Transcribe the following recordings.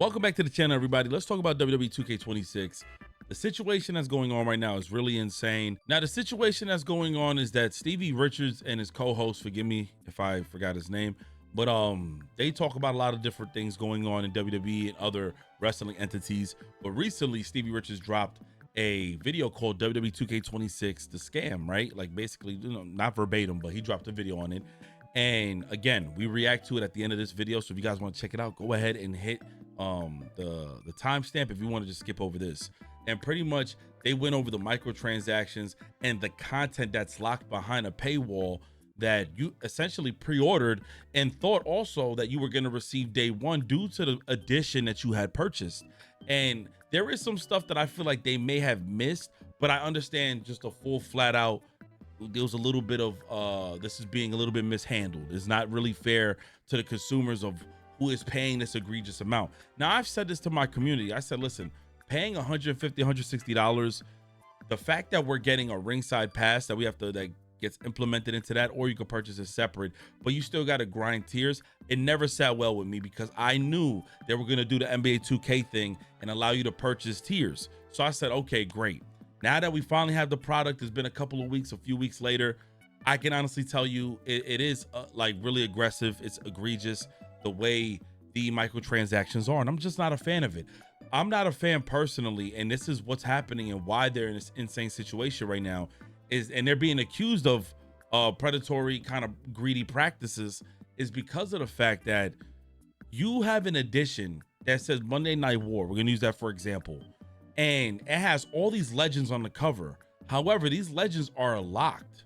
Welcome back to the channel, everybody. Let's talk about WWE 2K26. The situation that's going on right now is really insane. Now, the situation that's going on is that Stevie Richards and his co-host, forgive me if I forgot his name, but they talk about a lot of different things going on in WWE and other wrestling entities. But recently, Stevie Richards dropped a video called WWE 2K26 The Scam, right? Like basically, not verbatim, but he dropped a video on it. And again, we react to it at the end of this video. So if you guys want to check it out, go ahead and hit the timestamp if you want to just skip over this. And pretty much they went over the microtransactions and the content that's locked behind a paywall that you essentially pre-ordered and thought also that you were going to receive day one due to the edition that you had purchased. And there is some stuff that I feel like they may have missed, but I understand just a full flat out, there was a little bit of this is being a little bit mishandled. It's not really fair to the consumers of who is paying this egregious amount. Now, I've said this to my community. I said, listen, paying $150, $160, the fact that we're getting a ringside pass that we have to, that gets implemented into that, or you can purchase it separate, but you still got to grind tiers. It never sat well with me because I knew they were going to do the NBA 2K thing and allow you to purchase tiers. So I said, okay, great. Now that we finally have the product, it's been a couple of weeks, a few weeks later, I can honestly tell you it is like really aggressive. It's egregious the way the microtransactions are, and I'm just not a fan of it. I'm not a fan personally, and this is what's happening and why they're in this insane situation right now and they're being accused of predatory kind of greedy practices is because of the fact that you have an edition that says Monday Night War. We're gonna use that for example. And it has all these legends on the cover. However, these legends are locked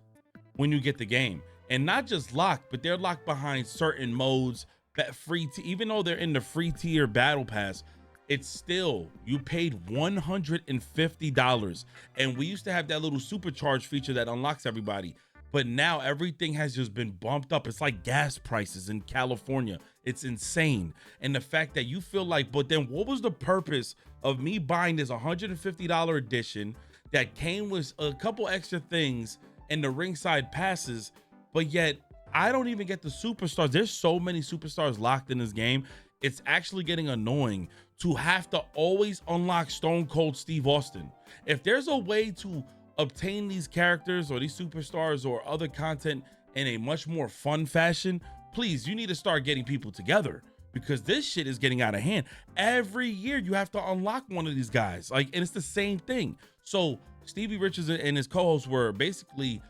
when you get the game, and not just locked, but they're locked behind certain modes that even though they're in the free tier battle pass, it's still, you paid $150. And we used to have that little supercharge feature that unlocks everybody, but now everything has just been bumped up. It's like gas prices in California. It's insane. And the fact that you feel like, but then what was the purpose of me buying this $150 edition that came with a couple extra things and the ringside passes, but yet I don't even get the superstars? There's so many superstars locked in this game. It's actually getting annoying to have to always unlock Stone Cold Steve Austin. If there's a way to obtain these characters or these superstars or other content in a much more fun fashion, please, you need to start getting people together, because this shit is getting out of hand. Every year you have to unlock one of these guys, like, and it's the same thing. So Stevie Richards and his co-hosts were basically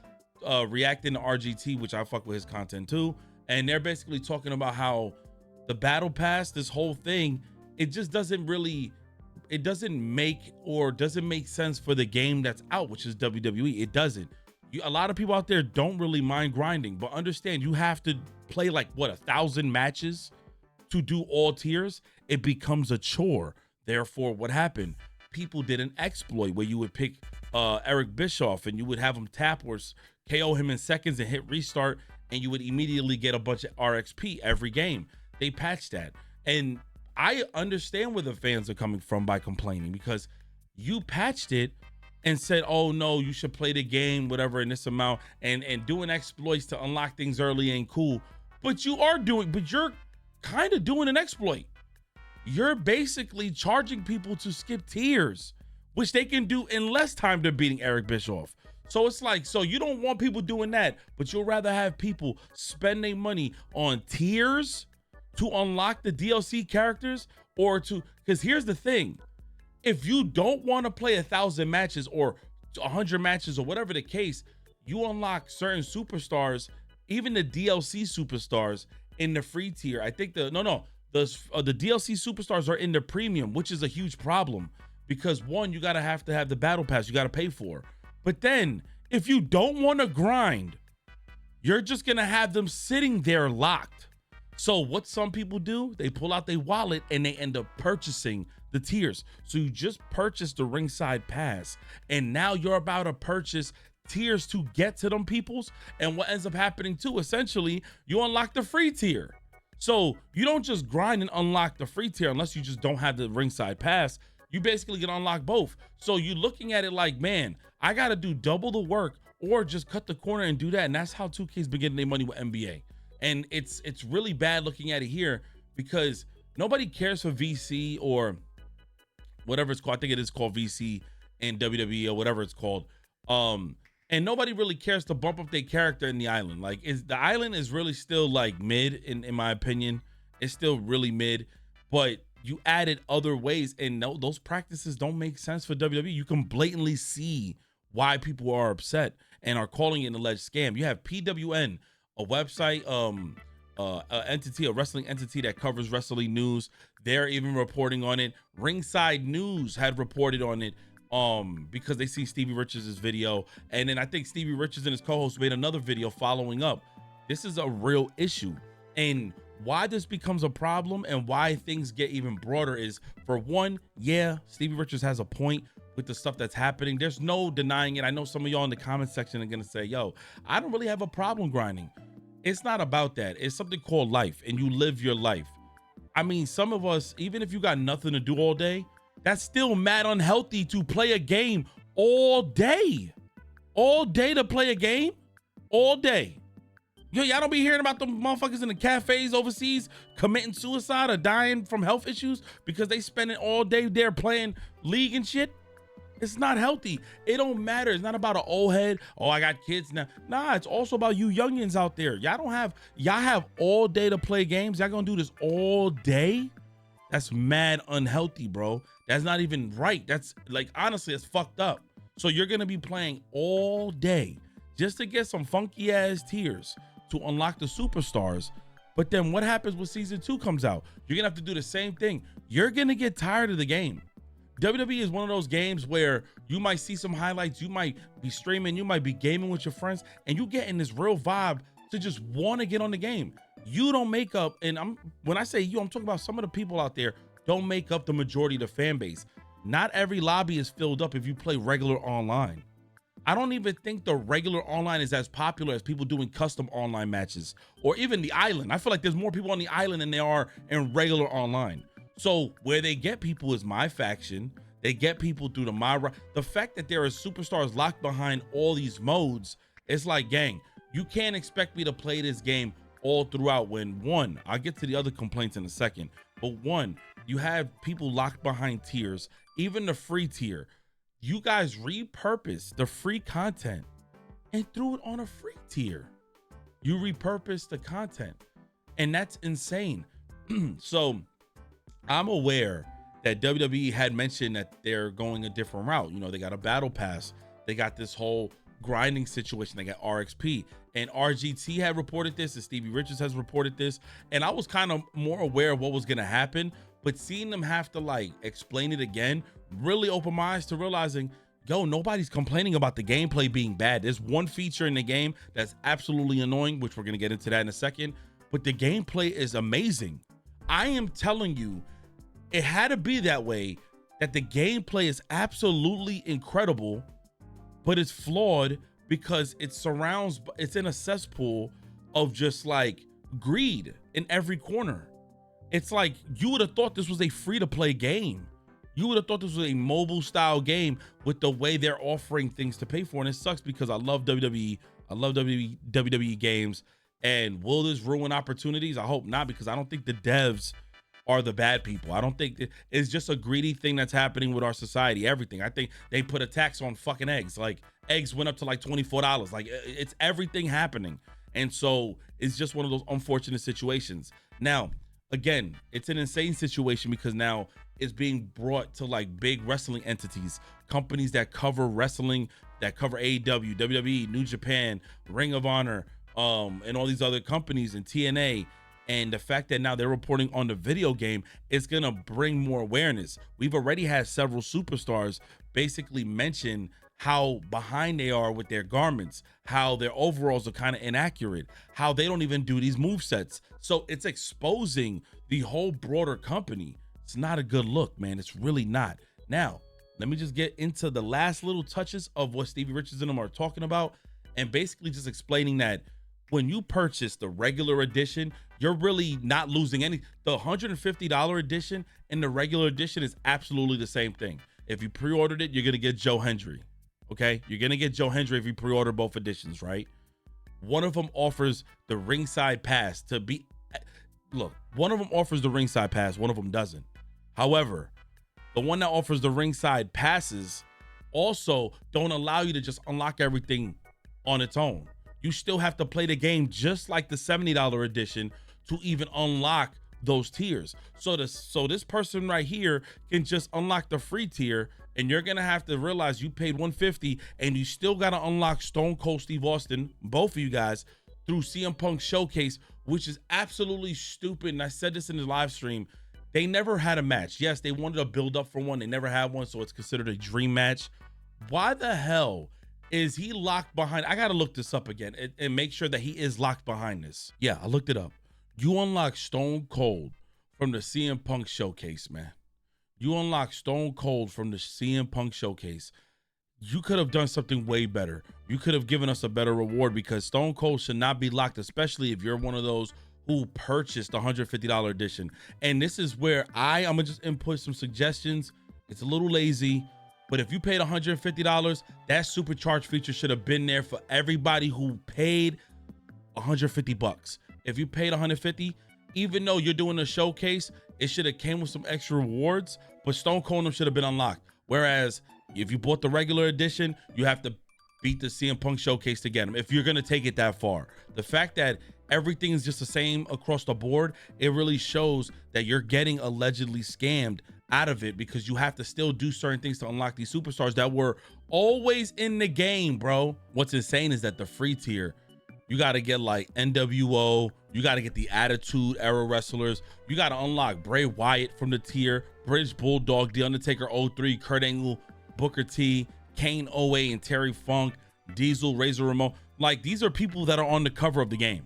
reacting to RGT, which I fuck with his content too, and they're basically talking about how the battle pass, this whole thing, it just doesn't really, it doesn't make sense for the game that's out, which is WWE. It doesn't. A lot of people out there don't really mind grinding, but understand you have to play like what, 1,000 matches to do all tiers. It becomes a chore. Therefore, what happened? People did an exploit where you would pick Eric Bischoff and you would have him tap or KO him in seconds and hit restart, and you would immediately get a bunch of RXP every game. They patched that, and I understand where the fans are coming from by complaining, because you patched it and said, oh no, you should play the game whatever in this amount, and doing exploits to unlock things early ain't cool. But you're kind of doing an exploit. You're basically charging people to skip tiers, which they can do in less time than beating Eric Bischoff. So it's like, so you don't want people doing that, but you'll rather have people spending money on tiers to unlock the DLC characters, or to, because here's the thing, if you don't want to play 1,000 matches or 100 matches or whatever the case, you unlock certain superstars, even the DLC superstars in the free tier. I think the DLC superstars are in the premium, which is a huge problem, because one, you gotta have to have the battle pass, you gotta pay for. But then if you don't want to grind, you're just gonna have them sitting there locked. So what some people do, they pull out their wallet and they end up purchasing the tiers. So you just purchased the ringside pass, and now you're about to purchase tiers to get to them peoples. And what ends up happening too, essentially, you unlock the free tier. So you don't just grind and unlock the free tier unless you just don't have the ringside pass. You basically can unlock both. So you're looking at it like, man, I got to do double the work or just cut the corner and do that. And that's how 2K's been getting their money with NBA. And it's really bad looking at it here, because Nobody cares for VC or whatever it's called. I think it is called VC in WWE or whatever it's called. And nobody really cares to bump up their character in the island. Like, the island is really still like mid in my opinion. It's still really mid, but you added other ways, and no, those practices don't make sense for WWE. You can blatantly see why people are upset and are calling it an alleged scam. You have PWN, a website, a wrestling entity that covers wrestling news. They're even reporting on it. Ringside News had reported on it because they see Stevie Richards' video, and then I think Stevie Richards and his co-host made another video following up. This is a real issue, and why this becomes a problem and why things get even broader is, for one, yeah, Stevie Richards has a point with the stuff that's happening. There's no denying it. I know some of y'all in the comment section are gonna say, yo, I don't really have a problem grinding. It's not about that. It's something called life, and you live your life. I mean, some of us, even if you got nothing to do all day, that's still mad unhealthy to play a game all day. All day to play a game? All day. Yo, y'all don't be hearing about the motherfuckers in the cafes overseas committing suicide or dying from health issues because they spending all day there playing league and shit? It's not healthy. It don't matter. It's not about an old head. Oh, I got kids now. Nah, it's also about you youngins out there. Y'all have all day to play games. Y'all gonna do this all day? That's mad unhealthy, bro. That's not even right. That's like, honestly, it's fucked up. So you're gonna be playing all day just to get some funky ass tiers to unlock the superstars. But then what happens when season 2 comes out? You're gonna have to do the same thing. You're gonna get tired of the game. WWE is one of those games where you might see some highlights, you might be streaming, you might be gaming with your friends, and you get in this real vibe to just want to get on the game. You don't make up, and when I say you, I'm talking about some of the people out there don't make up the majority of the fan base. Not every lobby is filled up if you play regular online. I don't even think the regular online is as popular as people doing custom online matches, or even the island. I feel like there's more people on the island than there are in regular online. So where they get people is my faction. They get people through the fact that there are superstars locked behind all these modes. It's like, gang, you can't expect me to play this game all throughout when, one, I'll get to the other complaints in a second, but one, you have people locked behind tiers, even the free tier. You guys repurposed the free content and threw it on a free tier. You repurposed the content, and that's insane. So I'm aware that WWE had mentioned that they're going a different route. You know, they got a battle pass. They got this whole grinding situation. They got RXP, and RGT had reported this, and Stevie Richards has reported this. And I was kind of more aware of what was going to happen, but seeing them have to like explain it again really opened my eyes to realizing, yo, nobody's complaining about the gameplay being bad. There's one feature in the game that's absolutely annoying, which we're going to get into that in a second, but the gameplay is amazing. I am telling you, it had to be that way, that the gameplay is absolutely incredible, but it's flawed because it's in a cesspool of just like greed in every corner. It's like, you would have thought this was a free-to-play game. You would have thought this was a mobile style game with the way they're offering things to pay for. And it sucks because I love WWE. I love WWE games. And will this ruin opportunities? I hope not, because I don't think the devs are the bad people. I don't think it's just a greedy thing that's happening with our society. Everything. I think they put a tax on fucking eggs. Like, eggs went up to like $24. Like, it's everything happening. And so it's just one of those unfortunate situations. Now, again, it's an insane situation because now it's being brought to like big wrestling entities, companies that cover wrestling, that cover AEW, WWE, New Japan, Ring of Honor, and all these other companies, and TNA. And the fact that now they're reporting on the video game is gonna bring more awareness. We've already had several superstars basically mention how behind they are with their garments, how their overalls are kind of inaccurate, how they don't even do these move sets. So it's exposing the whole broader company. It's not a good look, man. It's really not. Now, let me just get into the last little touches of what Stevie Richards and them are talking about, and basically just explaining that when you purchase the regular edition, you're really not losing any. The $150 edition and the regular edition is absolutely the same thing. If you pre-ordered it, you're gonna get Joe Hendry. Okay, you're gonna get Joe Hendry if you pre-order both editions, right? One of them offers the ringside pass to be. look, one of them offers the ringside pass, one of them doesn't. However, the one that offers the ringside passes also don't allow you to just unlock everything on its own. You still have to play the game just like the $70 edition to even unlock those tiers. So this person right here can just unlock the free tier, and you're gonna have to realize you paid $150 and you still gotta unlock Stone Cold Steve Austin, both of you guys, through CM Punk Showcase, which is absolutely stupid. And I said this in the live stream. They never had a match. Yes, they wanted to build up for one. They never had one, so it's considered a dream match. Why the hell is he locked behind? I gotta look this up again and make sure that he is locked behind this. Yeah, I looked it up. You unlock Stone Cold from the CM Punk Showcase, man. You unlock Stone Cold from the CM Punk Showcase. You could have done something way better. You could have given us a better reward, because Stone Cold should not be locked, especially if you're one of those who purchased the $150 edition. And this is where I'm gonna just input some suggestions. It's a little lazy, but if you paid $150, that supercharged feature should have been there for everybody who paid $150. If you paid $150, even though you're doing a showcase, it should have came with some extra rewards, but Stone Cold should have been unlocked. Whereas if you bought the regular edition, you have to beat the CM Punk Showcase to get them, if you're gonna take it that far. The fact that everything is just the same across the board, it really shows that you're getting allegedly scammed out of it, because you have to still do certain things to unlock these superstars that were always in the game, bro. What's insane is that the free tier, you got to get like NWO, you got to get the Attitude Era wrestlers, you got to unlock Bray Wyatt from the tier, British Bulldog, The Undertaker 03, Kurt Angle, Booker T, Kane 08, and Terry Funk, Diesel, Razor Ramon. Like, these are people that are on the cover of the game.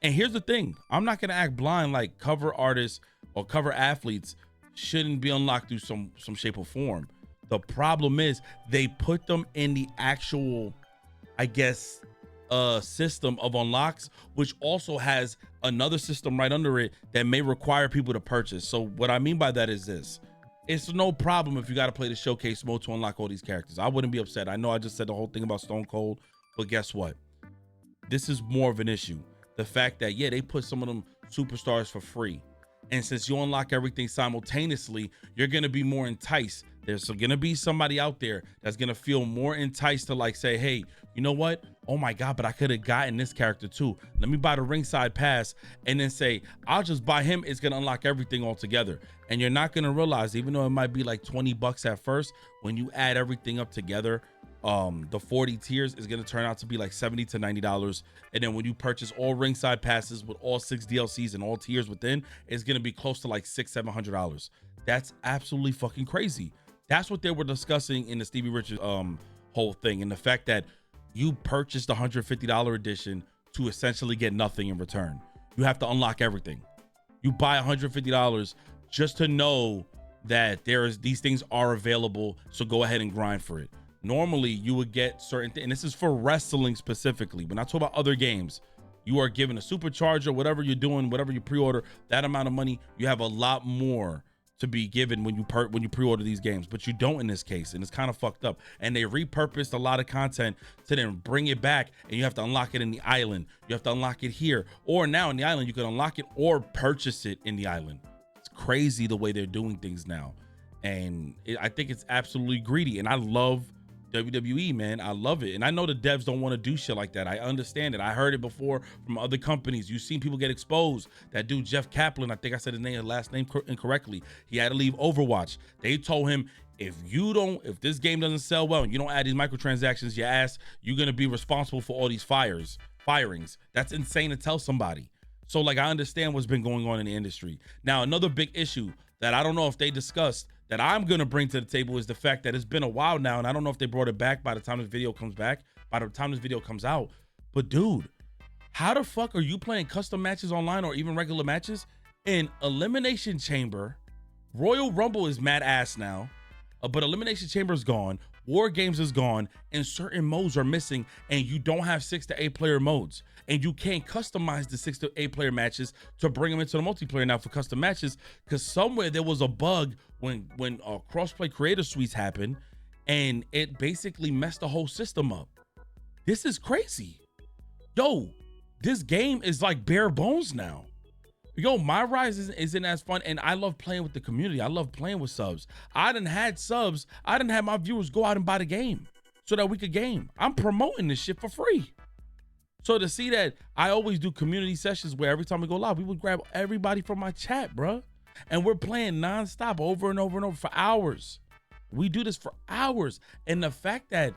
And here's the thing, I'm not gonna act blind like cover artists or cover athletes shouldn't be unlocked through some shape or form. The problem is they put them in the actual, I guess, system of unlocks, which also has another system right under it that may require people to purchase. So what I mean by that is this: it's no problem if you got to play the showcase mode to unlock all these characters. I wouldn't be upset. I know I just said the whole thing about Stone Cold, but guess what? This is more of an issue. The fact that, yeah, they put some of them superstars for free. And since you unlock everything simultaneously, you're going to be more enticed. There's going to be somebody out there that's going to feel more enticed to like say, hey, you know what? Oh my God, but I could have gotten this character too. Let me buy the ringside pass, and then say, I'll just buy him. It's going to unlock everything all together. And you're not going to realize, even though it might be like $20 at first, when you add everything up together, the 40 tiers is going to turn out to be like $70 to $90. And then when you purchase all ringside passes with all 6 DLCs and all tiers within, it's going to be close to like $600-700. That's absolutely fucking crazy. That's what they were discussing in the Stevie Richards whole thing, and the fact that you purchased the $150 edition to essentially get nothing in return. You have to unlock everything. You buy $150 just to know that these things are available, so go ahead and grind for it. Normally you would get certain things, and this is for wrestling specifically. When I talk about other games, you are given a supercharger, whatever you're doing, whatever you pre-order, that amount of money, you have a lot more to be given when you pre-order these games, but you don't in this case, and it's kind of fucked up. And they repurposed a lot of content to then bring it back, and you have to unlock it in the island. You have to unlock it here, or now in the island you can unlock it or purchase it in the island. It's crazy the way they're doing things now, and I think it's absolutely greedy. And I love WWE, man. I love it. And I know the devs don't want to do shit like that. I understand it. I heard it before from other companies. You've seen people get exposed. That dude, Jeff Kaplan, I think I said his last name incorrectly. He had to leave Overwatch. They told him, if this game doesn't sell well and you don't add these microtransactions, you're going to be responsible for all these firings. That's insane to tell somebody. So like, I understand what's been going on in the industry. Now, another big issue that I don't know if they discussed that I'm going to bring to the table is the fact that it's been a while now, and I don't know if they brought it back by the time this video comes out. But dude, how the fuck are you playing custom matches online or even regular matches in Elimination Chamber? Royal Rumble is mad ass now, but Elimination Chamber is gone. War Games is gone, and certain modes are missing, and you don't have 6 to 8 player modes, and you can't customize the 6 to 8 player matches to bring them into the multiplayer now for custom matches, because somewhere there was a bug when crossplay creator suites happened, and it basically messed the whole system up. This is crazy. Yo, this game is like bare bones now. Yo, my rise isn't as fun, and I love playing with the community. I love playing with subs. I done had subs. I done had my viewers go out and buy the game so that we could game. I'm promoting this shit for free. So to see that, I always do community sessions where every time we go live, we would grab everybody from my chat, bro. And we're playing nonstop over and over and over for hours. We do this for hours. And the fact that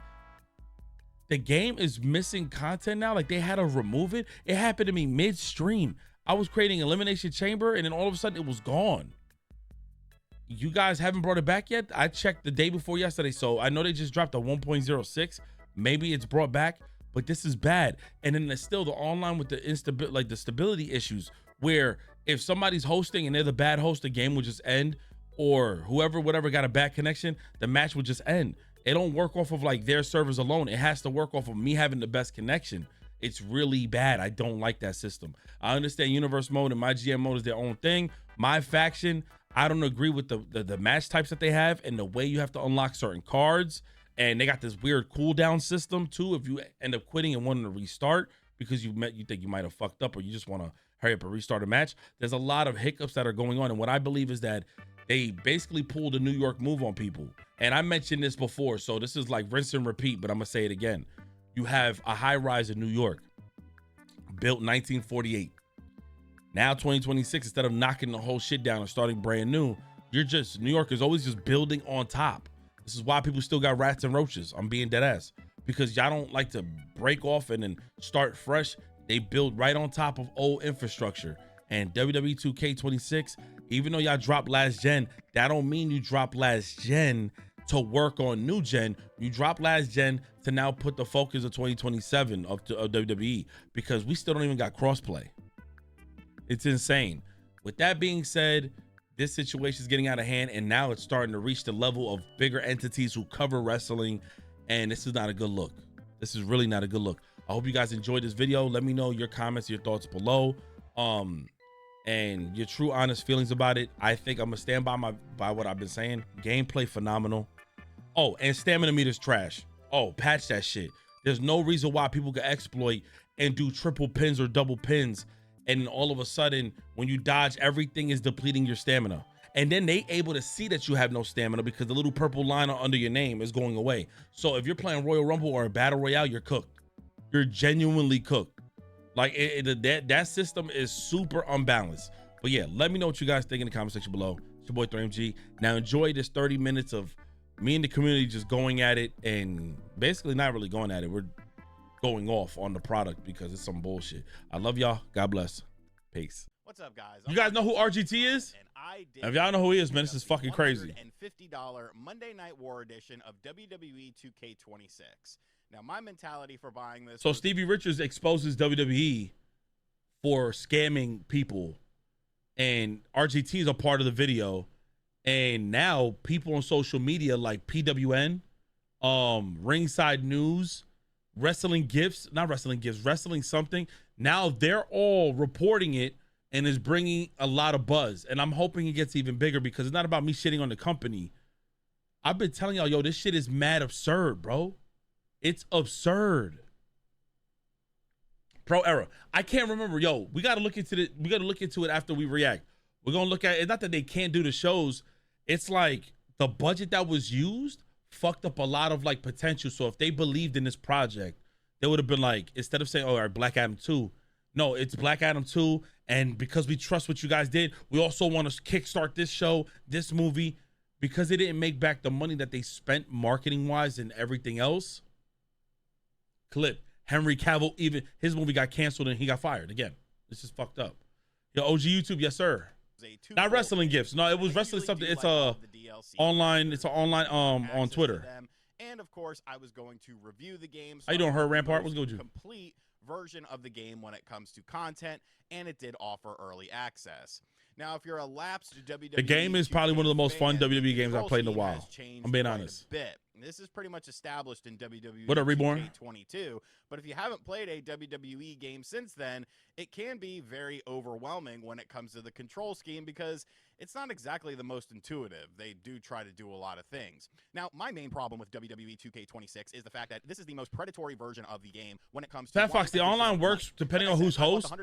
the game is missing content now, like they had to remove it. It happened to me midstream. I was creating Elimination Chamber and then all of a sudden it was gone. You guys haven't brought it back yet? I checked the day before yesterday, so I know they just dropped a 1.06. Maybe it's brought back, but this is bad. And then there's still the online with the instability, like the stability issues, where if somebody's hosting and they're the bad host, the game will just end, or whatever got a bad connection, the match will just end. It don't work off of like their servers alone. It has to work off of me having the best connection. It's really bad. I don't like that system. I understand universe mode and my GM mode is their own thing. My faction, I don't agree with the match types that they have and the way you have to unlock certain cards. And they got this weird cooldown system too. If you end up quitting and wanting to restart because you think you might have fucked up, or you just want to hurry up and restart a match, there's a lot of hiccups that are going on. And what I believe is that they basically pulled a New York move on people. And I mentioned this before, so this is like rinse and repeat, but I'm gonna say it again. You have a high rise in New York, built 1948. Now 2026, instead of knocking the whole shit down and starting brand new, New York is always just building on top. This is why people still got rats and roaches. I'm being dead ass. Because y'all don't like to break off and then start fresh. They build right on top of old infrastructure. And WWE 2K26, even though y'all dropped last gen, that don't mean you drop last gen to work on new gen. You drop last gen to now put the focus of 2027 of WWE, because we still don't even got crossplay. It's insane. With that being said, this situation is getting out of hand, and now it's starting to reach the level of bigger entities who cover wrestling, and this is not a good look. This is really not a good look. I hope you guys enjoyed this video. Let me know your comments, your thoughts below, and your true honest feelings about it. I think I'm gonna stand by what I've been saying. Gameplay phenomenal. Oh, and stamina meter's trash. Oh, patch that shit. There's no reason why people can exploit and do triple pins or double pins, and all of a sudden when you dodge, everything is depleting your stamina. And then they able to see that you have no stamina because the little purple line under your name is going away. So if you're playing Royal Rumble or a Battle Royale, you're cooked. You're genuinely cooked. Like that system is super unbalanced. But yeah, let me know what you guys think in the comment section below. It's your boy 3MG. Now enjoy this 30 minutes of me and the community just going at it, and basically not really going at it. We're going off on the product because it's some bullshit. I love y'all. God bless. Peace. What's up, guys? You guys know who RGT is? And I did. If y'all know who he is, man, this is fucking crazy. $150 Monday Night War edition of WWE 2K26. Now, my mentality for buying this. So Stevie Richards exposes WWE for scamming people, and RGT is a part of the video. And now people on social media like PWN, Ringside News, Wrestling something. Now they're all reporting it, and is bringing a lot of buzz. And I'm hoping it gets even bigger, because it's not about me shitting on the company. I've been telling y'all, yo, this shit is mad absurd, bro. It's absurd. Pro Era. I can't remember. Yo, we gotta look into it. We gotta look into it after we react. We're gonna look at it. Not that they can't do the shows. It's like the budget that was used fucked up a lot of like potential. So if they believed in this project, they would have been like, instead of saying, oh, all right, Black Adam 2, no, it's Black Adam 2. And because we trust what you guys did, we also want to kickstart this show, this movie, because they didn't make back the money that they spent marketing wise and everything else. Clip. Henry Cavill, even his movie got canceled and he got fired again. This is fucked up. Yo, OG YouTube, yes, sir. Not wrestling gifts. No, it was wrestling something. It's online. It's an online on Twitter. And of course, I was going to review the game. So how you doing, her Rampart? What's good with you? Complete version of the game when it comes to content, and it did offer early access. Now, if you're a lapsed WWE, the game is probably one of the most fun WWE games I've played in a while. I'm being honest. This is pretty much established in WWE. What a Reborn 22. But if you haven't played a WWE game since then, it can be very overwhelming when it comes to the control scheme, because it's not exactly the most intuitive. They do try to do a lot of things. Now, my main problem with WWE 2K26 is the fact that this is the most predatory version of the game when it comes to Fat Fox, the online works depending on who's host,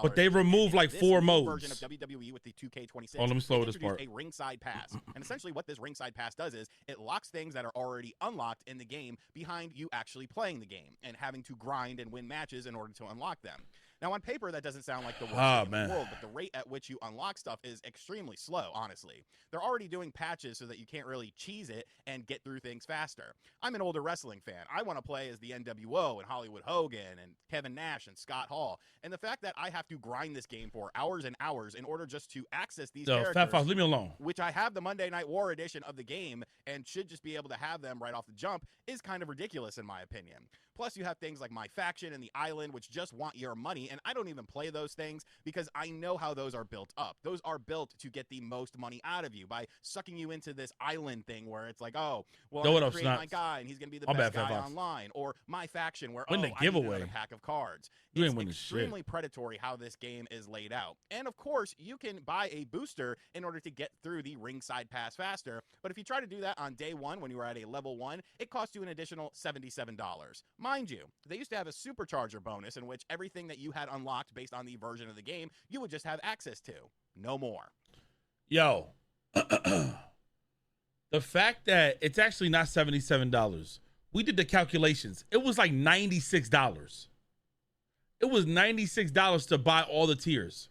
but they remove like 4 modes. Version of WWE with the 2K26. Oh, let me slow this part. A ringside pass, and essentially what this ringside pass does is it locks things that are already unlocked in the game behind you actually playing the game and having to grind and win matches in order to unlock them. Now, on paper, that doesn't sound like the worst thing in the world, but the rate at which you unlock stuff is extremely slow, honestly. They're already doing patches so that you can't really cheese it and get through things faster. I'm an older wrestling fan. I want to play as the NWO and Hollywood Hogan and Kevin Nash and Scott Hall. And the fact that I have to grind this game for hours and hours in order just to access these characters, Fat Fox, leave me alone. Which I have the Monday Night War edition of the game and should just be able to have them right off the jump, is kind of ridiculous in my opinion. Plus, you have things like My Faction and The Island, which just want your money, and I don't even play those things because I know how those are built up. Those are built to get the most money out of you by sucking you into this island thing where it's like, oh, well, I'm going to create my guy, and he's going to be the best guy online. Or My Faction, where, I need another pack of cards. It's extremely predatory how this game is laid out. And, of course, you can buy a booster in order to get through the ringside pass faster, but if you try to do that on day 1 when you were at a level 1, it costs you an additional $77. Mind you, they used to have a supercharger bonus in which everything that you had unlocked based on the version of the game, you would just have access to. No more. Yo, the fact that it's actually not $77, we did the calculations. It was like $96. It was $96 to buy all the tiers.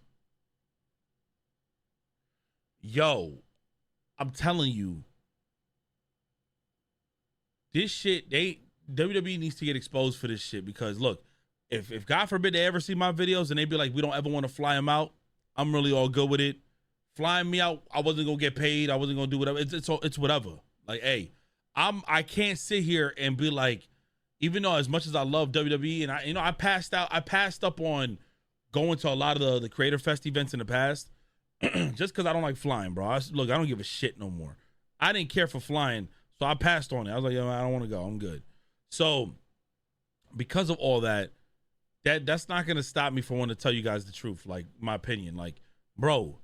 Yo, I'm telling you, this shit, WWE needs to get exposed for this shit because look, if God forbid they ever see my videos and they be like, we don't ever want to fly them out, I'm really all good with it. Flying me out, I wasn't gonna get paid. I wasn't gonna do whatever. It's whatever. Like, hey, I can't sit here and be like, even though as much as I love WWE and I passed up on going to a lot of the Creator Fest events in the past just because I don't like flying, bro. I don't give a shit no more. I didn't care for flying, so I passed on it. I was like, yo, I don't want to go. I'm good. So because of all that, that's not going to stop me from wanting to tell you guys the truth, like my opinion. Like, bro,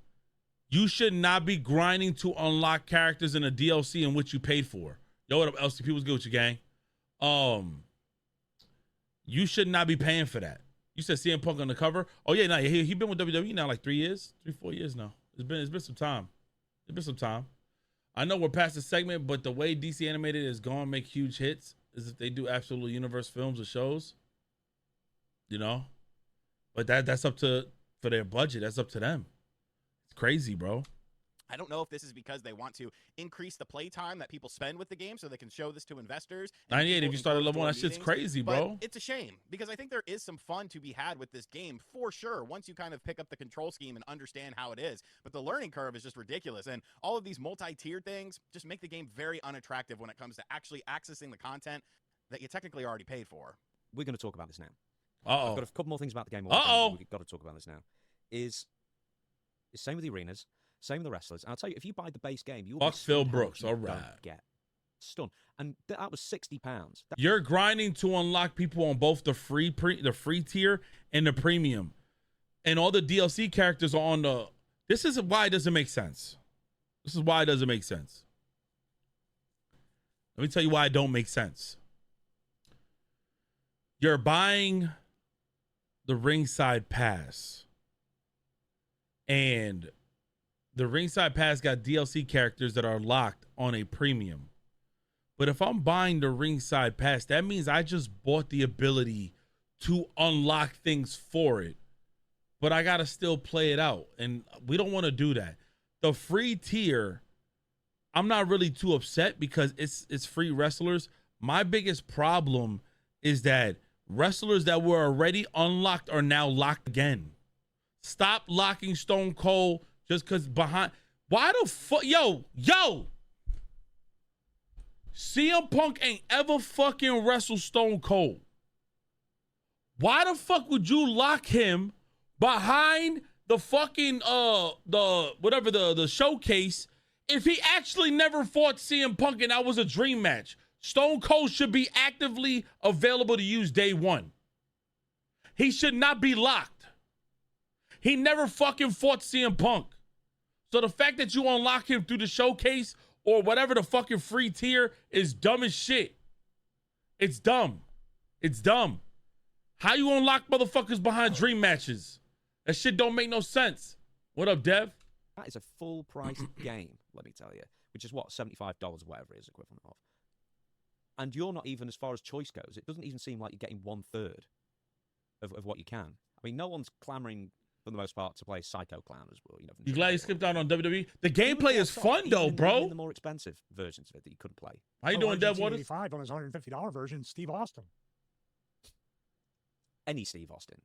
you should not be grinding to unlock characters in a DLC in which you paid for. Yo, what up, LCP? What's good with you, gang? You should not be paying for that. You said CM Punk on the cover? Oh, yeah, no, he been with WWE now like 4 years now. It's been some time. It's been some time. I know we're past the segment, but the way DC Animated is going to make huge hits is if they do absolute universe films or shows, you know. But that's up to, for their budget, that's up to them. It's crazy, bro. I don't know if this is because they want to increase the play time that people spend with the game so they can show this to investors. 98, if you start at level 1, that shit's crazy, bro. But it's a shame because I think there is some fun to be had with this game for sure once you kind of pick up the control scheme and understand how it is. But the learning curve is just ridiculous. And all of these multi-tiered things just make the game very unattractive when it comes to actually accessing the content that you technically already paid for. We're going to talk about this now. Uh-oh. I've got a couple more things about the game. We've got to talk about this now. Is same with the arenas. Same with the wrestlers. And I'll tell you, if you buy the base game, you'll fuck Phil Brooks. All right. Get stunned. And that was £60. You're grinding to unlock people on both the free tier and the premium. And all the DLC characters are on the... This is why it doesn't make sense. This is why it doesn't make sense. Let me tell you why it don't make sense. You're buying the ringside pass. And the ringside pass got DLC characters that are locked on a premium. But if I'm buying the ringside pass, that means I just bought the ability to unlock things for it. But I got to still play it out. And we don't want to do that. The free tier, I'm not really too upset because it's free wrestlers. My biggest problem is that wrestlers that were already unlocked are now locked again. Stop locking Stone Cold just because behind. Why the fuck? Yo. CM Punk ain't ever fucking wrestled Stone Cold. Why the fuck would you lock him behind the fucking, the showcase if he actually never fought CM Punk and that was a dream match? Stone Cold should be actively available to use day one. He should not be locked. He never fucking fought CM Punk. So the fact that you unlock him through the showcase or whatever the fucking free tier is dumb as shit. It's dumb. It's dumb. How you unlock motherfuckers behind dream matches? That shit don't make no sense. What up, Dev? That is a full price game, let me tell you, which is what, $75 or whatever it is equivalent of. And you're not even, as far as choice goes, it doesn't even seem like you're getting 1/3 of what you can. I mean, no one's clamoring for the most part to play Psycho Clown as well. You know, you glad you skipped out on WWE? The gameplay is fun though, bro. Even the more expensive versions of it that you couldn't play. How you doing, Dev Waters? $85 on his $150 version, Steve Austin. Any Steve Austin.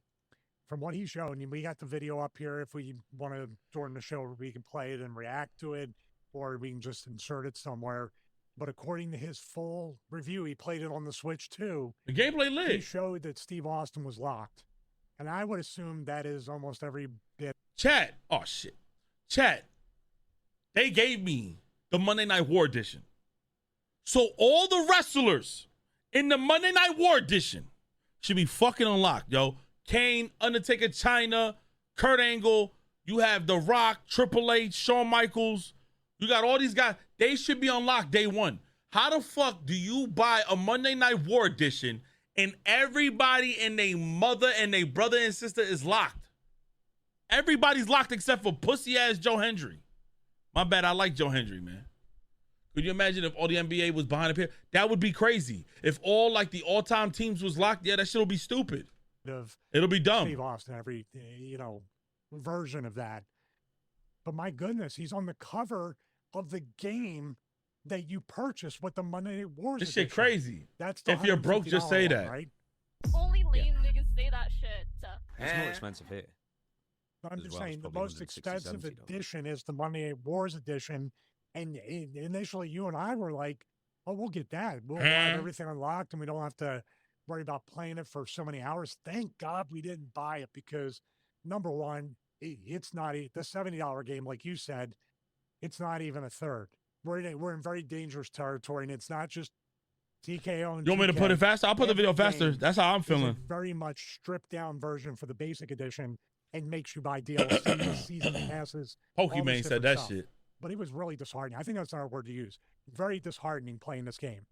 From what he showed, and we got the video up here. If we want to, during the show, we can play it and react to it, or we can just insert it somewhere. But according to his full review, he played it on the Switch too. The gameplay lit. He showed that Steve Austin was locked. And I would assume that is almost every bit. Chat. Oh, shit. Chat. They gave me the Monday Night War edition. So all the wrestlers in the Monday Night War edition should be fucking unlocked, yo. Kane, Undertaker, China, Kurt Angle. You have The Rock, Triple H, Shawn Michaels. You got all these guys. They should be unlocked day one. How the fuck do you buy a Monday Night War edition and everybody and their mother and their brother and sister is locked? Everybody's locked except for pussy-ass Joe Hendry. My bad, I like Joe Hendry, man. Could you imagine if all the NBA was behind a pair? That would be crazy. If all, like, the all-time teams was locked, yeah, that shit will be stupid. It'll be dumb. Steve Austin, every, version of that. But my goodness, he's on the cover of the game that you purchased with the Monday Night Wars. This shit crazy. That's the if you're broke, just say that. Right? Only lame niggas say that shit. It's more expensive here. I'm just saying the most expensive edition is the Monday Night Wars edition. And initially you and I were like, oh, we'll get that. We'll have everything unlocked and we don't have to worry about playing it for so many hours. Thank God we didn't buy it because, number one, it's not the $70 game, like you said, it's not even a third. We're in very dangerous territory, and it's not just TKO. And you want me to put it faster? I'll put the video faster. That's how I'm feeling. Very much stripped down version for the basic edition and makes you buy DLC, season passes. Pokemon said that shit. But it was really disheartening. I think that's our word to use. Very disheartening playing this game.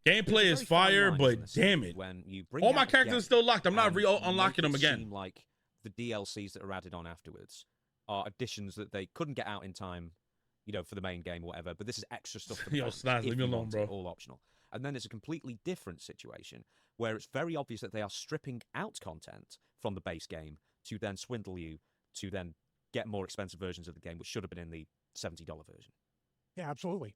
Gameplay is fire, but damn it. When you bring all my characters are still locked. I'm not unlocking them again. Seem like the DLCs that are added on afterwards are additions that they couldn't get out in time, for the main game or whatever. But this is extra stuff. For the Yo, Snaz, leave me alone, bro. All optional. And then it's a completely different situation where it's very obvious that they are stripping out content from the base game to then swindle you to then get more expensive versions of the game, which should have been in the $70 version. Yeah, absolutely.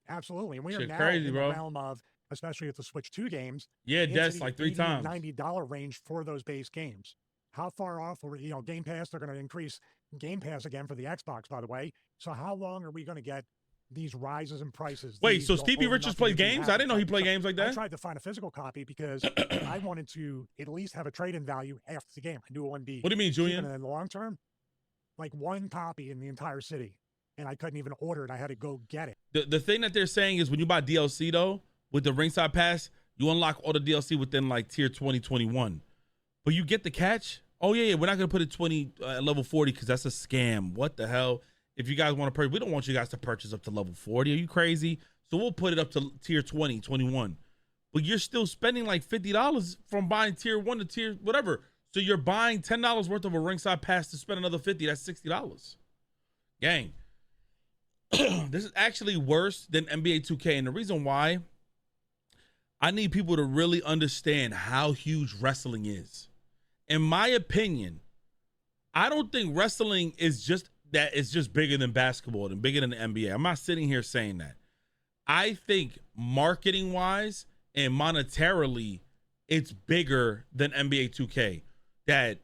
Absolutely. And we are now crazy, in bro. the realm of, especially with the Switch 2 games. Yeah, that's like 3 times. $90 range for those base games. How far off are Game Pass? They're going to increase Game Pass again for the Xbox, by the way. So how long are we going to get these rises in prices? Wait, so Stevie Richards plays games? I didn't know he played games like that. I tried to find a physical copy because I wanted to at least have a trade-in value after the game. I knew it wouldn't be. What do you mean, Julian? In the long term, like one copy in the entire city, and I couldn't even order it. I had to go get it. The thing that they're saying is when you buy DLC though, with the ringside pass, you unlock all the DLC within like tier 2021. But you get the catch. Oh yeah, we're not gonna put it level 40 because that's a scam. What the hell? If you guys want to purchase, we don't want you guys to purchase up to level 40. Are you crazy? So we'll put it up to tier 20, 21. But you're still spending like $50 from buying tier 1 to tier whatever. So you're buying $10 worth of a ringside pass to spend another $50. That's $60. Gang, this is actually worse than NBA 2K. And the reason why, I need people to really understand how huge wrestling is. In my opinion, I don't think wrestling is just bigger than basketball and bigger than the NBA. I'm not sitting here saying that. I think marketing wise and monetarily, it's bigger than NBA 2K. That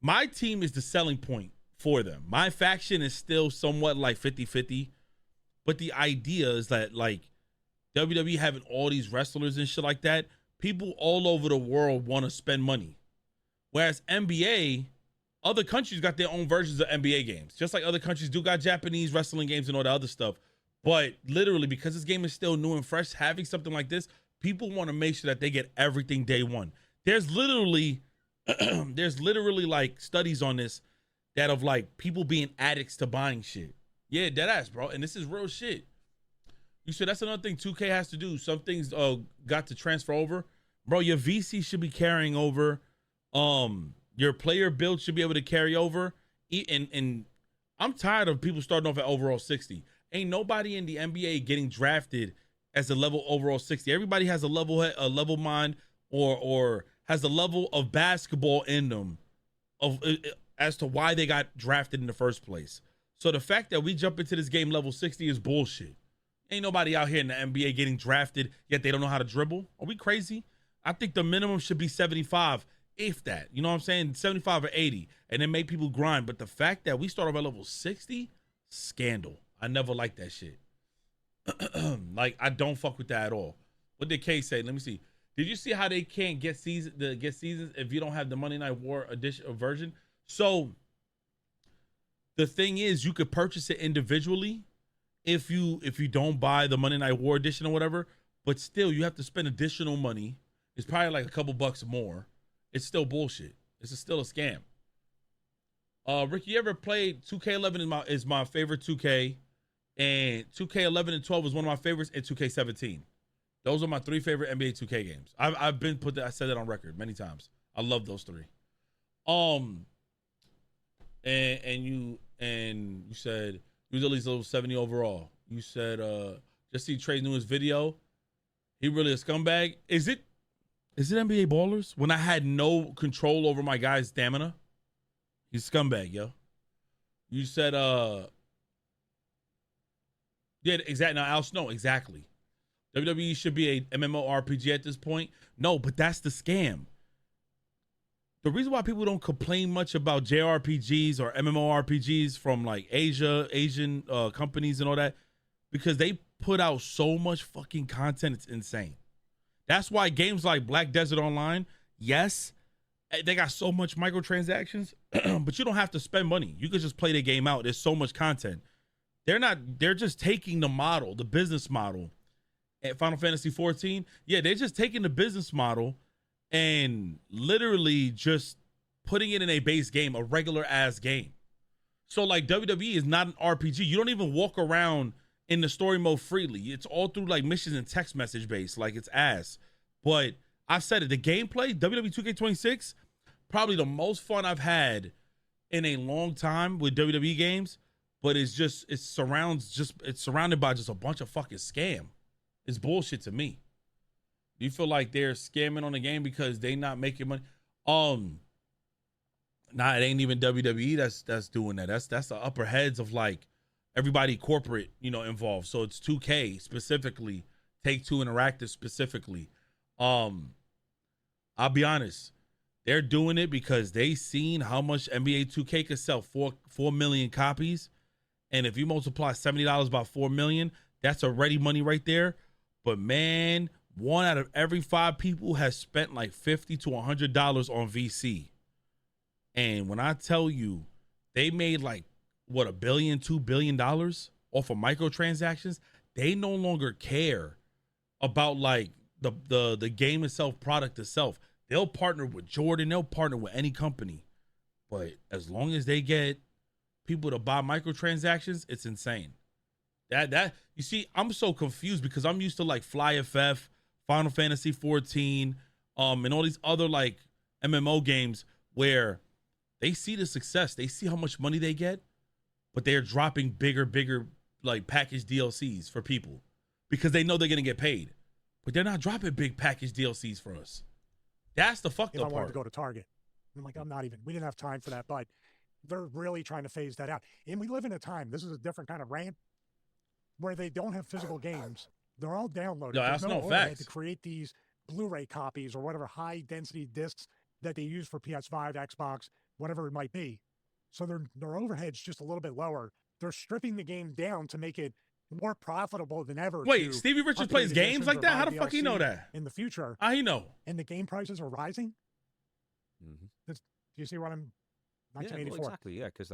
my team is the selling point for them. My faction is still somewhat like 50-50. But the idea is that like WWE having all these wrestlers and shit like that, people all over the world want to spend money. Whereas NBA, other countries got their own versions of NBA games. Just like other countries do got Japanese wrestling games and all that other stuff. But literally, because this game is still new and fresh, having something like this, people want to make sure that they get everything day one. There's literally like studies on this that of like people being addicts to buying shit. Yeah, deadass, bro. And this is real shit. You said that's another thing 2K has to do. Some things got to transfer over. Bro, your VC should be carrying over. Your player build should be able to carry over. And I'm tired of people starting off at overall 60. Ain't nobody in the NBA getting drafted as a level overall 60. Everybody has a level mind or has a level of basketball in them as to why they got drafted in the first place. So the fact that we jump into this game level 60 is bullshit. Ain't nobody out here in the NBA getting drafted, yet they don't know how to dribble. Are we crazy? I think the minimum should be 75, if that. You know what I'm saying? 75 or 80, and then make people grind. But the fact that we start off at level 60, scandal. I never liked that shit. Like, I don't fuck with that at all. What did K say? Let me see. Did you see how they can't get seasons if you don't have the Monday Night War edition or version? So the thing is, you could purchase it individually if you don't buy the Monday Night War edition or whatever, but still you have to spend additional money. It's probably like a couple bucks more. It's still bullshit. It's still a scam. Ricky, you ever played 2K11 is my favorite 2K, and 2K11 and 12 is one of my favorites, and 2K17. Those are my 3 favorite NBA 2K games. I said that on record many times. I love those 3. And you said he was at least level 70 overall. You said just see Trey's newest video. He really a scumbag. Is it NBA Ballers? When I had no control over my guy's stamina, he's a scumbag, yo. You said yeah, exactly. Now Al Snow, exactly. WWE should be a MMORPG at this point. No, but that's the scam. The reason why people don't complain much about JRPGs or MMORPGs from like Asian companies and all that, because they put out so much fucking content, it's insane. That's why games like Black Desert Online, yes, they got so much microtransactions, but you don't have to spend money. You could just play the game out. There's so much content. They're just taking the model, the business model at Final Fantasy 14. Yeah, they're just taking the business model and literally just putting it in a base game, a regular ass game. So like WWE is not an RPG. You don't even walk around in the story mode freely. It's all through like missions and text message based. Like it's ass. But I've said it, the gameplay, WWE 2K26, probably the most fun I've had in a long time with WWE games. But it's surrounded by just a bunch of fucking scam. It's bullshit to me. Do you feel like they're scamming on the game because they not making money? Nah, it ain't even WWE that's doing that. That's the upper heads of like everybody corporate, involved. So it's 2K specifically, Take-Two Interactive specifically. I'll be honest. They're doing it because they seen how much NBA 2K could sell, 4 million copies. And if you multiply $70 by 4 million, that's already money right there. But man, 1 out of every 5 people has spent like $50 to $100 on VC. And when I tell you they made like $1 billion, $2 billion off of microtransactions, they no longer care about like the game itself, product itself. They'll partner with Jordan, they'll partner with any company. But as long as they get people to buy microtransactions, it's insane. That you see, I'm so confused because I'm used to like Fly FF, Final Fantasy 14, and all these other like MMO games where they see the success, they see how much money they get, but they're dropping bigger like package DLCs for people because they know they're gonna get paid. But they're not dropping big package DLCs for us. That's the fucked up part. I wanted to go to Target. I'm like, we didn't have time for that, but they're really trying to phase that out. And we live in a time, this is a different kind of rant, where they don't have physical games. They're all downloaded. No, that's no facts. To create these Blu-ray copies or whatever high-density discs that they use for PS5, Xbox, whatever it might be. So their overhead's just a little bit lower. They're stripping the game down to make it more profitable than ever. Wait, Stevie Richards plays games like that? How the fuck he know that? In the future. How he know? And the game prices are rising? Mm-hmm. Do you see what I'm... 1984. Yeah, well, exactly, yeah, because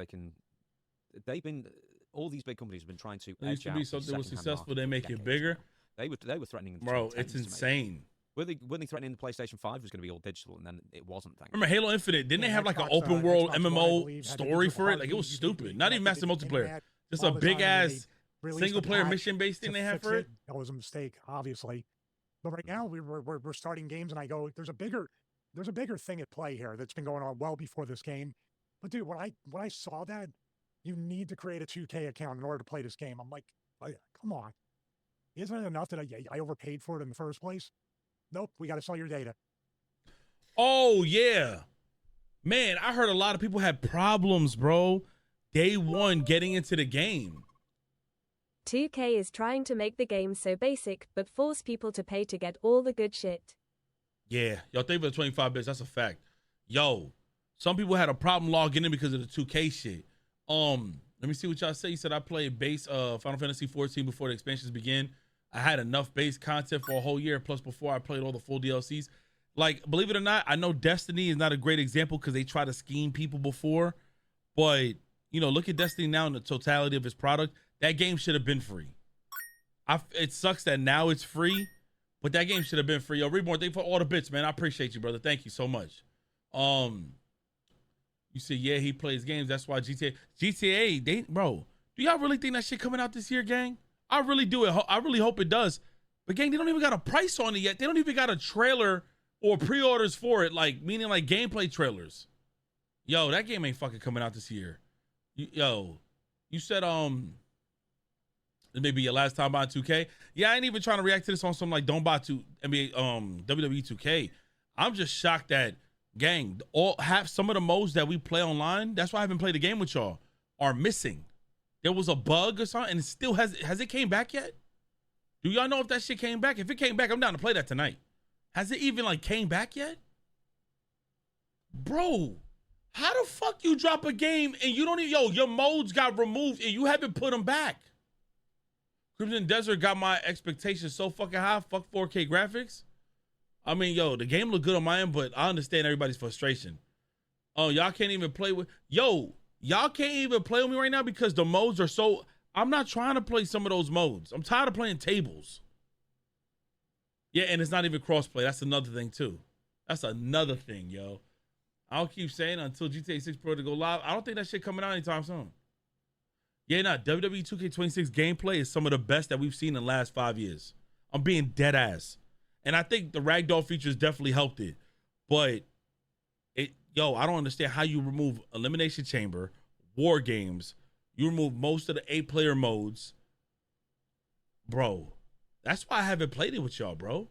all these big companies have been trying to it used to be something was successful, they make it bigger. They were threatening. Bro, it's insane. Were they threatening the PlayStation 5 was going to be all digital, and then it wasn't? Thank you. Remember Halo Infinite? Didn't they have like an open world MMO story for it? Like it was stupid. Not even massive multiplayer. Just a big ass single player mission based thing they had for it. That was a mistake, obviously. But right now we're starting games, and I go, there's a bigger thing at play here that's been going on well before this game. But dude, when I saw that, you need to create a 2K account in order to play this game. I'm like, come on. Isn't it enough that I overpaid for it in the first place? Nope, we got to sell your data. Oh, yeah. Man, I heard a lot of people had problems, bro. Day one getting into the game. 2K is trying to make the game so basic, but force people to pay to get all the good shit. Yeah, yo, thank you for the 25 bits. That's a fact. Yo, some people had a problem logging in because of the 2K shit. Let me see what y'all say. You said I played base Final Fantasy 14 before the expansions begin. I had enough base content for a whole year, plus before I played all the full DLCs. Like, believe it or not, I know Destiny is not a great example because they try to scheme people before. But, you know, look at Destiny now in the totality of its product. That game should have been free. It sucks that now it's free, but that game should have been free. Yo, Reborn, thank you for all the bits, man. I appreciate you, brother. Thank you so much. You said, yeah, he plays games. That's why GTA, bro, do y'all really think that shit coming out this year, gang? I really do. I really hope it does. But gang, they don't even got a price on it yet. They don't even got a trailer or pre-orders for it, like meaning like gameplay trailers. Yo, that game ain't fucking coming out this year. You said it may be your last time buying 2K. Yeah, I ain't even trying to react to this on something like don't buy WWE 2K. I'm just shocked that gang, some of the modes that we play online, that's why I haven't played the game with y'all, are missing. There was a bug or something, and it still has it came back yet? Do y'all know if that shit came back? If it came back, I'm down to play that tonight. Has it even like came back yet? Bro, how the fuck you drop a game and you don't even, your modes got removed and you haven't put them back? Crimson Desert got my expectations so fucking high. Fuck 4K graphics. I mean, the game look good on my end, but I understand everybody's frustration. Oh, y'all can't even play with, y'all can't even play with me right now because the modes are so, I'm not trying to play some of those modes. I'm tired of playing tables. Yeah, and it's not even crossplay. That's another thing too. That's another thing, yo. I'll keep saying until GTA 6 Pro to go live. I don't think that shit coming out anytime soon. Yeah, WWE 2K26 gameplay is some of the best that we've seen in the last 5 years. I'm being dead ass. And I think the ragdoll features definitely helped it. But I don't understand how you remove Elimination Chamber, War Games, you remove most of the 8-player modes. Bro, that's why I haven't played it with y'all, bro.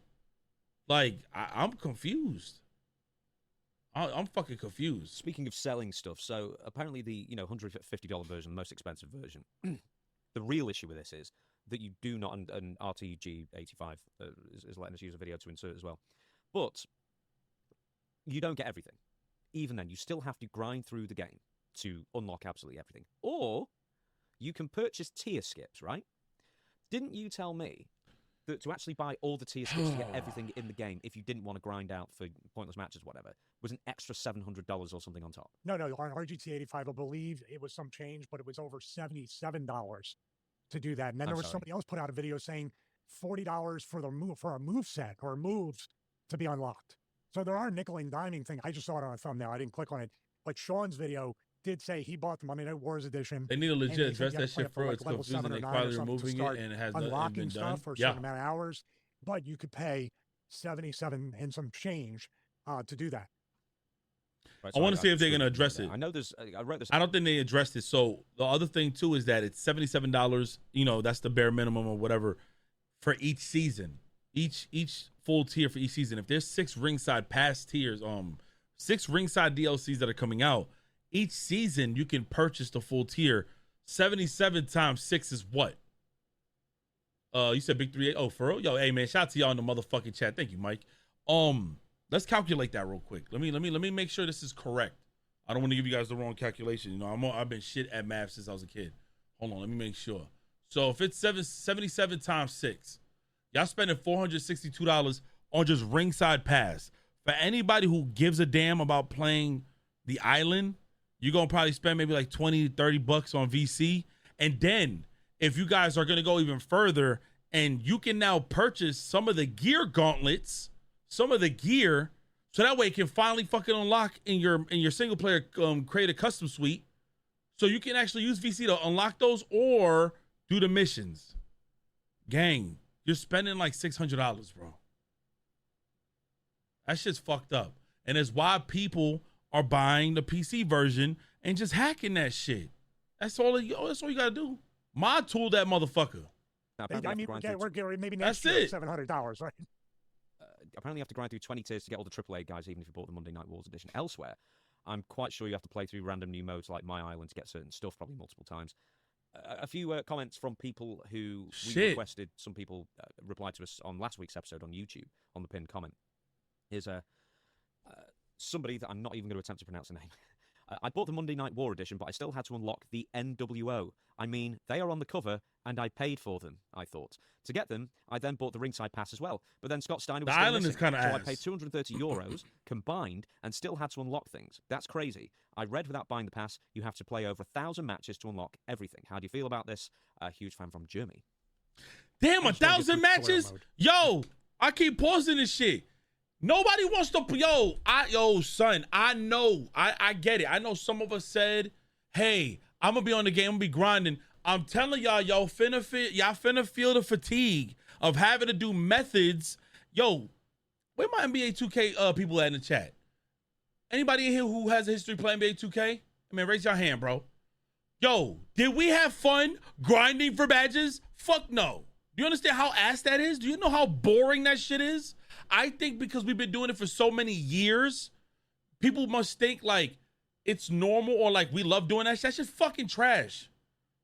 Like, I'm confused. I'm fucking confused. Speaking of selling stuff, so apparently the $150 version, the most expensive version, the real issue with this is that you do not, and RTG85 is letting us use a video to insert as well, but you don't get everything. Even then, you still have to grind through the game to unlock absolutely everything. Or you can purchase tier skips, right? Didn't you tell me that to actually buy all the tier skips to get everything in the game, if you didn't want to grind out for pointless matches, whatever, was an extra $700 or something on top? No, on RGT85, I believe it was some change, but it was over $77 to do that. And then somebody else put out a video saying $40 for a move set or moves to be unlocked. So there are nickel and diming thing. I just saw it on a thumbnail. I didn't click on it. But Sean's video did say he bought the Monday Night Wars edition. They need to legit address that shit for it's confusing. They quietly removing it and it has nothing been done. For a certain amount of hours, but you could pay $77 and some change to do that. Right, so I want to see if they're going to address it. I know there's. I wrote this. I don't think they addressed it. So the other thing too is that it's $77. That's the bare minimum or whatever for each season. Each full tier for each season. If there's 6 ringside pass tiers, 6 ringside DLCs that are coming out, each season you can purchase the full tier. 77 times 6 is what? You said big 3. Oh, for real? Yo, hey man, shout out to y'all in the motherfucking chat. Thank you, Mike. Let's calculate that real quick. Let me make sure this is correct. I don't want to give you guys the wrong calculation. I've been shit at math since I was a kid. Hold on, let me make sure. So if it's 77 times 6, y'all spending $462 on just ringside pass. For anybody who gives a damn about playing the island, you're going to probably spend maybe like 20 to 30 bucks on VC. And then if you guys are going to go even further and you can now purchase some of the gear gauntlets, some of the gear, so that way it can finally fucking unlock in your single player create a custom suite, so you can actually use VC to unlock those or do the missions. Gang, you're spending like $600, bro. That shit's fucked up, and it's why people are buying the PC version and just hacking that shit. That's all you gotta do. Mod tool that motherfucker. I mean, we're maybe next That's year it. $700, right? Apparently you have to grind through 20 tiers to get all the AAA guys, even if you bought the Monday Night Wars edition. Elsewhere, I'm quite sure you have to play through random new modes like My Island to get certain stuff, probably multiple times. A few comments from people who we requested. Some people replied to us on last week's episode on YouTube on the pinned comment. Here's somebody that I'm not even going to attempt to pronounce the name. I bought the Monday Night War edition, but I still had to unlock the NWO. I mean, they are on the cover, and I paid for them, I thought. To get them, I then bought the ringside pass as well. But then Scott Steiner was the still island missing, is kind of so ass. I paid €230 combined and still had to unlock things. That's crazy. I read without buying the pass, you have to play over 1,000 matches to unlock everything. How do you feel about this? A huge fan from Germany. Damn, 1,000 matches? Yo, I keep pausing this shit. Nobody wants to, son, I know, I get it. I know some of us said, hey, I'm going to be on the game, I'm going to be grinding. I'm telling y'all, y'all finna feel the fatigue of having to do methods. Yo, where my NBA 2K people at in the chat? Anybody in here who has a history playing NBA 2K? I mean, raise your hand, bro. Yo, did we have fun grinding for badges? Fuck no. Do you understand how ass that is? Do you know how boring that shit is? I think because we've been doing it for so many years, people must think like it's normal or like we love doing that shit. That's just fucking trash.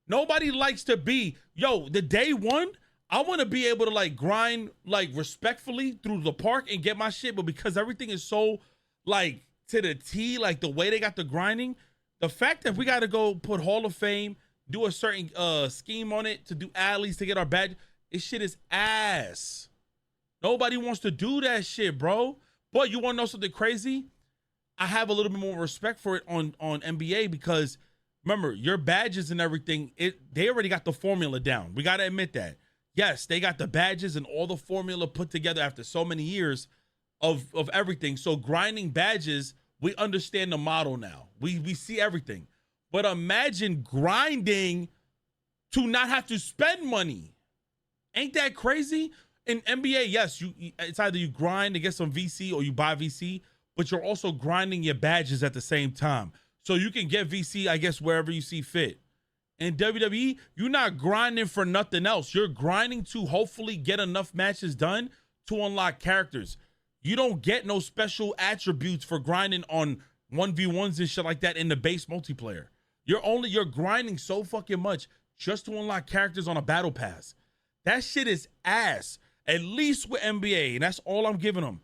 Nobody likes to be, the day one, I want to be able to like grind like respectfully through the park and get my shit. But because everything is so like to the T, like the way they got the grinding, the fact that we got to go put Hall of Fame, do a certain scheme on it to do alleys to get our badge, this shit is ass. Nobody wants to do that shit, bro. But you want to know something crazy? I have a little bit more respect for it on NBA because remember, your badges and everything, they already got the formula down. We got to admit that. Yes, they got the badges and all the formula put together after so many years of everything. So grinding badges, we understand the model now. We see everything. But imagine grinding to not have to spend money. Ain't that crazy? In NBA, yes, it's either you grind to get some VC or you buy VC, but you're also grinding your badges at the same time. So you can get VC, I guess, wherever you see fit. In WWE, you're not grinding for nothing else. You're grinding to hopefully get enough matches done to unlock characters. You don't get no special attributes for grinding on 1v1s and shit like that in the base multiplayer. You're grinding so fucking much just to unlock characters on a battle pass. That shit is ass. At least with NBA, and that's all I'm giving them.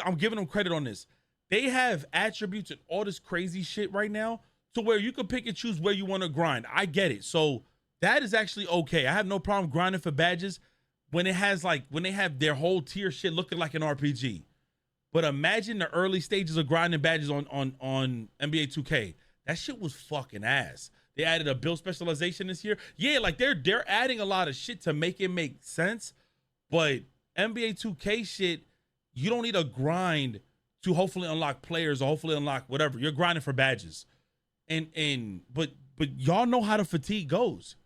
I'm giving them credit on this. They have attributes and all this crazy shit right now to where you can pick and choose where you want to grind. I get it. So that is actually okay. I have no problem grinding for badges when they have their whole tier shit looking like an RPG. But imagine the early stages of grinding badges on NBA 2K. That shit was fucking ass. They added a build specialization this year. Yeah, like they're adding a lot of shit to make it make sense. But NBA 2K shit, you don't need a grind to hopefully unlock players or hopefully unlock whatever. You're grinding for badges. But y'all know how the fatigue goes.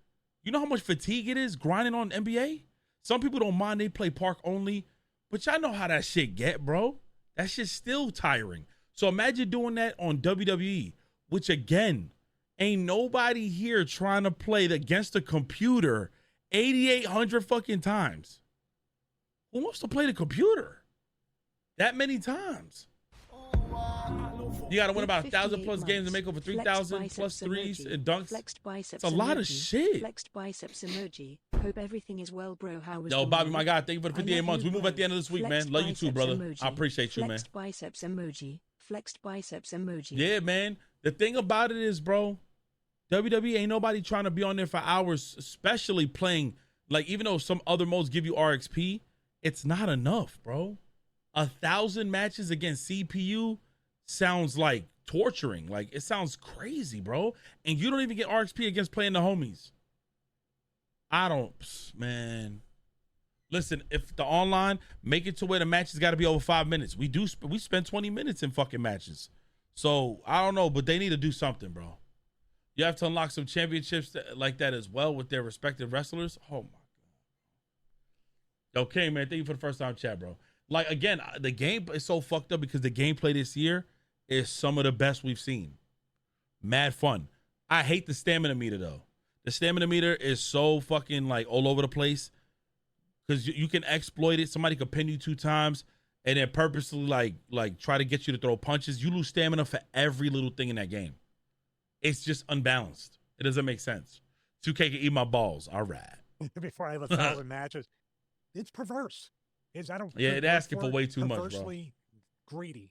You know how much fatigue it is grinding on NBA? Some people don't mind, they play park only, but y'all know how that shit get, bro. That shit's still tiring. So imagine doing that on WWE, which again, ain't nobody here trying to play against the computer 8,800 fucking times. Who wants to play the computer that many times? You got to win about 1,000 plus games to make over 3,000 plus threes and dunks. It's a lot of shit. Flexed biceps emoji. Hope everything is well, bro. How was Yo, Bobby, my God, thank you for the 58 months. We move at the end of this week, man. Love you too, brother. Emoji. I appreciate you, man. Flexed biceps emoji. Flexed biceps emoji. Yeah, man. The thing about it is, bro, WWE ain't nobody trying to be on there for hours, especially playing. Like, even though some other modes give you RXP, it's not enough, bro. 1,000 matches against CPU sounds like torturing. Like, it sounds crazy, bro. And you don't even get RXP against playing the homies. Man. Listen, if the online make it to where the matches got to be over 5 minutes, we spend 20 minutes in fucking matches. So I don't know, but they need to do something, bro. You have to unlock some championships like that as well with their respective wrestlers. Oh my god. Okay, man. Thank you for the first time chat, bro. Like again, the game is so fucked up because the gameplay this year is some of the best we've seen. Mad fun. I hate the stamina meter though. The stamina meter is so fucking like all over the place. Because you can exploit it. Somebody could pin you 2 times and then purposely like try to get you to throw punches. You lose stamina for every little thing in that game. It's just unbalanced. It doesn't make sense. 2K can eat my balls. All right. Before I have 1,000 matches, it's perverse. It's asking for way too much, bro. Perversely greedy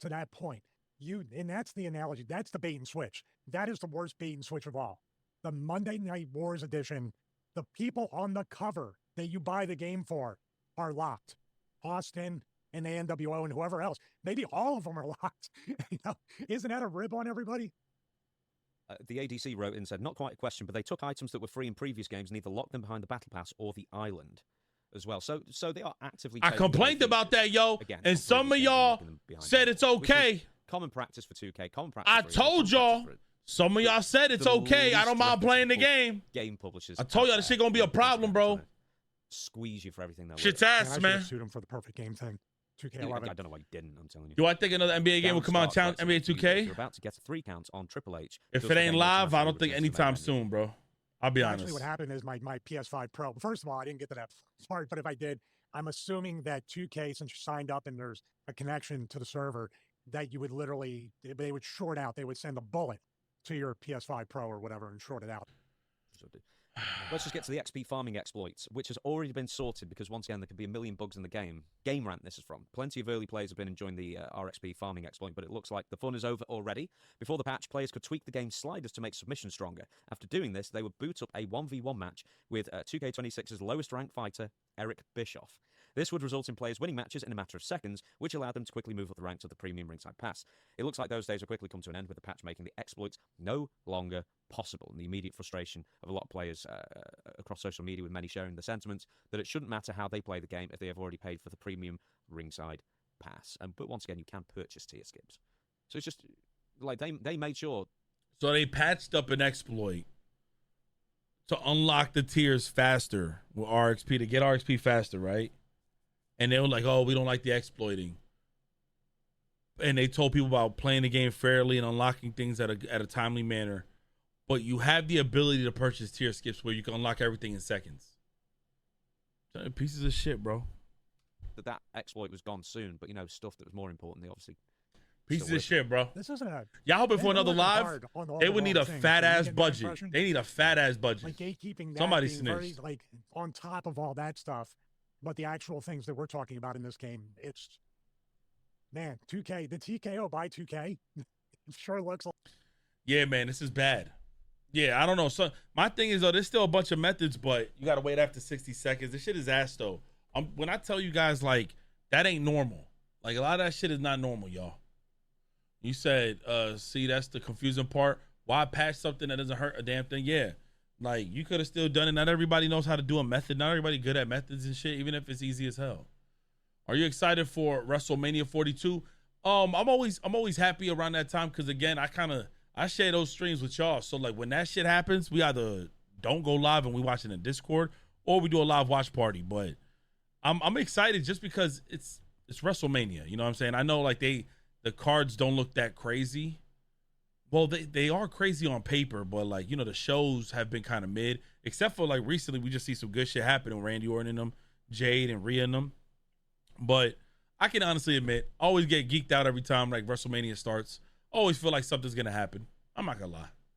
to that point. And that's the analogy. That's the bait and switch. That is the worst bait and switch of all. The Monday Night Wars edition, the people on the cover that you buy the game for are locked. Austin and the NWO and whoever else. Maybe all of them are locked. Isn't that a rib on everybody? The ADC wrote in and said, not quite a question, but they took items that were free in previous games and either locked them behind the Battle Pass or the island as well. So they are actively... I complained about that, yo. Again, and some of y'all said it's okay. Common practice for 2K. Common practice. I told y'all. Some of y'all said it's okay. I don't mind playing the game. Game publishers. I told y'all this shit gonna be a problem, bro. Squeeze you for everything. Shit's ass, man. I sued him for the perfect game thing. 2K11. I don't know why you didn't. I'm telling you. Do I think another NBA game will come out? Challenge NBA 2K. You're about to get a 3 count on Triple H. If it ain't live, I don't think anytime soon, bro. I'll be honest. Actually, what happened is my PS5 Pro. First of all, I didn't get to that part, but if I did, I'm assuming that 2K, since you signed up and there's a connection to the server, that you would literally, they would short out. They would send a bullet to your PS5 Pro or whatever and short it out. Let's just get to the XP farming exploits, which has already been sorted because, once again, there could be a million bugs in the game. Game Rant, this is from. Plenty of early players have been enjoying the RXP farming exploit, but it looks like the fun is over already. Before the patch, players could tweak the game's sliders to make submission stronger. After doing this, they would boot up a 1v1 match with 2K26's lowest ranked fighter, Eric Bischoff. This would result in players winning matches in a matter of seconds, which allowed them to quickly move up the ranks of the premium ringside pass. It looks like those days will quickly come to an end, with the patch making the exploits no longer possible, and the immediate frustration of a lot of players across social media, with many sharing the sentiment that it shouldn't matter how they play the game if they have already paid for the premium ringside pass. But once again, you can purchase tier skips. So it's just like they made sure. So they patched up an exploit to unlock the tiers faster with RXP, to get RXP faster, right? And they were like, oh, we don't like the exploiting. And they told people about playing the game fairly and unlocking things at a timely manner. But you have the ability to purchase tier skips where you can unlock everything in seconds. Pieces of shit, bro. That exploit was gone soon, but stuff that was more important, they obviously... Pieces of shit, bro. This isn't a... Y'all hoping for another live? They would need a fat-ass budget. They need a fat-ass budget. Like gatekeeping that, somebody being very, like, on top of all that stuff. But the actual things that we're talking about in this game, it's... Man, 2K, the TKO by 2K, it sure looks like... Yeah, man, this is bad. Yeah, I don't know. So my thing is, though, there's still a bunch of methods, but you got to wait after 60 seconds. This shit is ass, though. When I tell you guys, like, that ain't normal. Like, a lot of that shit is not normal, y'all. You said, see, that's the confusing part. Why patch something that doesn't hurt a damn thing? Yeah. Like, you could have still done it. Not everybody knows how to do a method. Not everybody good at methods and shit, even if it's easy as hell. Are you excited for WrestleMania 42? I'm always happy around that time because, again, I share those streams with y'all. So, like, when that shit happens, we either don't go live and we watch it in Discord, or we do a live watch party. But I'm excited just because it's WrestleMania. You know what I'm saying? I know, like, the cards don't look that crazy. Well, they are crazy on paper, but, like, the shows have been kind of mid. Except for, like, recently we just see some good shit happening. Randy Orton and them, Jade and Rhea and them. But I can honestly admit, I always get geeked out every time, like, WrestleMania starts. I always feel like something's going to happen. I'm not going to lie.